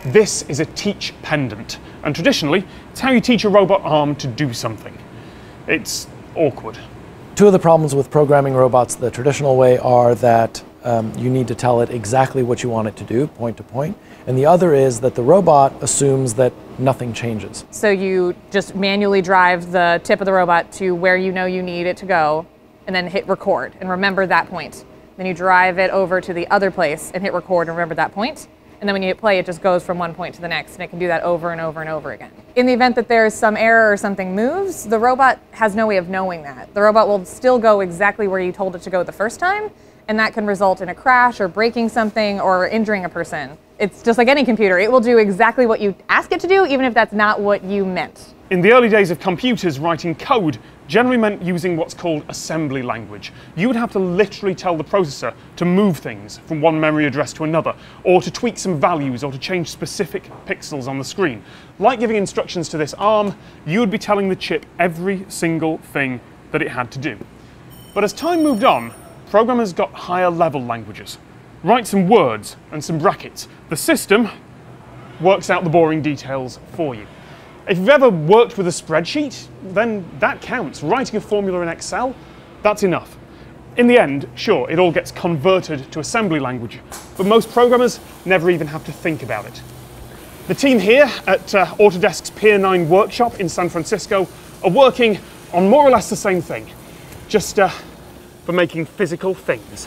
This is a teach pendant, and traditionally, it's how you teach a robot arm to do something. It's awkward. Two of the problems with programming robots the traditional way are that you need to tell it exactly what you want it to do, point to point. And the other is that the robot assumes that nothing changes. So you just manually drive the tip of the robot to where you know you need it to go, and then hit record and remember that point. Then you drive it over to the other place and hit record and remember that point. And then when you hit play, it just goes from one point to the next, and it can do that over and over and over again. In the event that there's some error or something moves, the robot has no way of knowing that. The robot will still go exactly where you told it to go the first time, and that can result in a crash or breaking something or injuring a person. It's just like any computer. It will do exactly what you ask it to do, even if that's not what you meant. In the early days of computers, writing code generally meant using what's called assembly language. You would have to literally tell the processor to move things from one memory address to another, or to tweak some values, or to change specific pixels on the screen. Like giving instructions to this arm, you would be telling the chip every single thing that it had to do. But as time moved on, programmers got higher level languages. Write some words and some brackets. The system works out the boring details for you. If you've ever worked with a spreadsheet, then that counts. Writing a formula in Excel, that's enough. In the end, sure, it all gets converted to assembly language, but most programmers never even have to think about it. The team here at Autodesk's Pier 9 workshop in San Francisco are working on more or less the same thing, just for making physical things.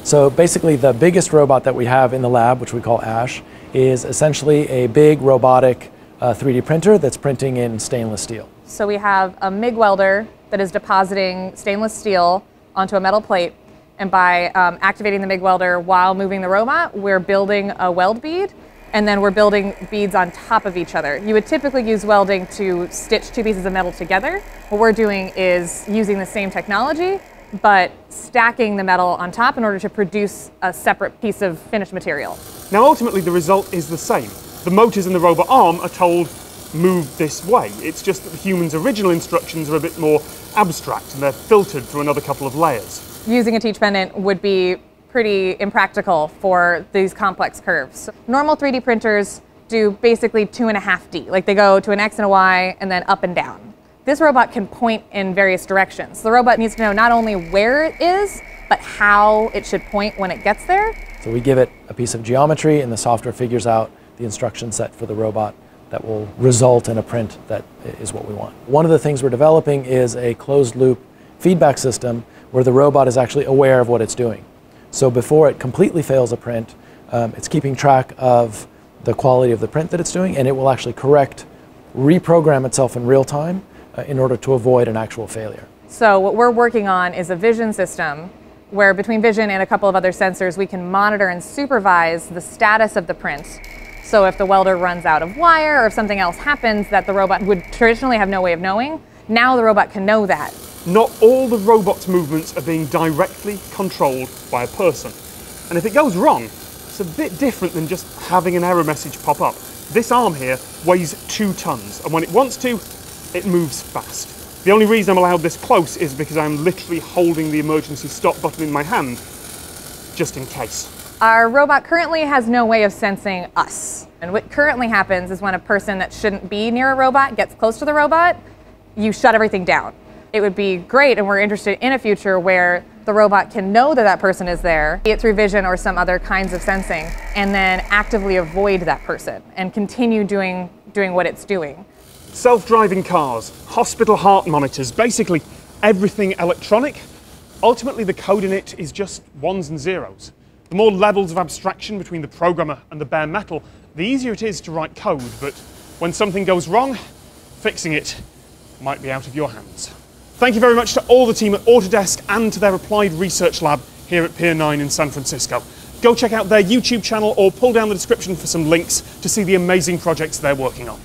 So basically the biggest robot that we have in the lab, which we call Ash, is essentially a big robotic 3D printer that's printing in stainless steel. So we have a MIG welder that is depositing stainless steel onto a metal plate, and by activating the MIG welder while moving the robot, we're building a weld bead, and then we're building beads on top of each other. You would typically use welding to stitch two pieces of metal together. What we're doing is using the same technology, but stacking the metal on top in order to produce a separate piece of finished material. Now ultimately the result is the same. The motors in the robot arm are told, move this way. It's just that the human's original instructions are a bit more abstract, and they're filtered through another couple of layers. Using a teach pendant would be pretty impractical for these complex curves. Normal 3D printers do basically 2.5D, like they go to an X and a Y and then up and down. This robot can point in various directions. The robot needs to know not only where it is, but how it should point when it gets there. So we give it a piece of geometry, and the software figures out the instruction set for the robot that will result in a print that is what we want. One of the things we're developing is a closed loop feedback system where the robot is actually aware of what it's doing. So before it completely fails a print, it's keeping track of the quality of the print that it's doing, and it will actually reprogram itself in real time in order to avoid an actual failure. So what we're working on is a vision system where between vision and a couple of other sensors, we can monitor and supervise the status of the print. So if the welder runs out of wire or if something else happens that the robot would traditionally have no way of knowing, now the robot can know that. Not all the robot's movements are being directly controlled by a person. And if it goes wrong, it's a bit different than just having an error message pop up. This arm here weighs 2 tons, and when it wants to, it moves fast. The only reason I'm allowed this close is because I'm literally holding the emergency stop button in my hand, just in case. Our robot currently has no way of sensing us. And what currently happens is when a person that shouldn't be near a robot gets close to the robot, you shut everything down. It would be great, and we're interested in a future where the robot can know that that person is there, be it through vision or some other kinds of sensing, and then actively avoid that person and continue doing what it's doing. Self-driving cars, hospital heart monitors, basically everything electronic. Ultimately, the code in it is just ones and zeros. The more levels of abstraction between the programmer and the bare metal, the easier it is to write code, but when something goes wrong, fixing it might be out of your hands. Thank you very much to all the team at Autodesk and to their applied research lab here at Pier 9 in San Francisco. Go check out their YouTube channel or pull down the description for some links to see the amazing projects they're working on.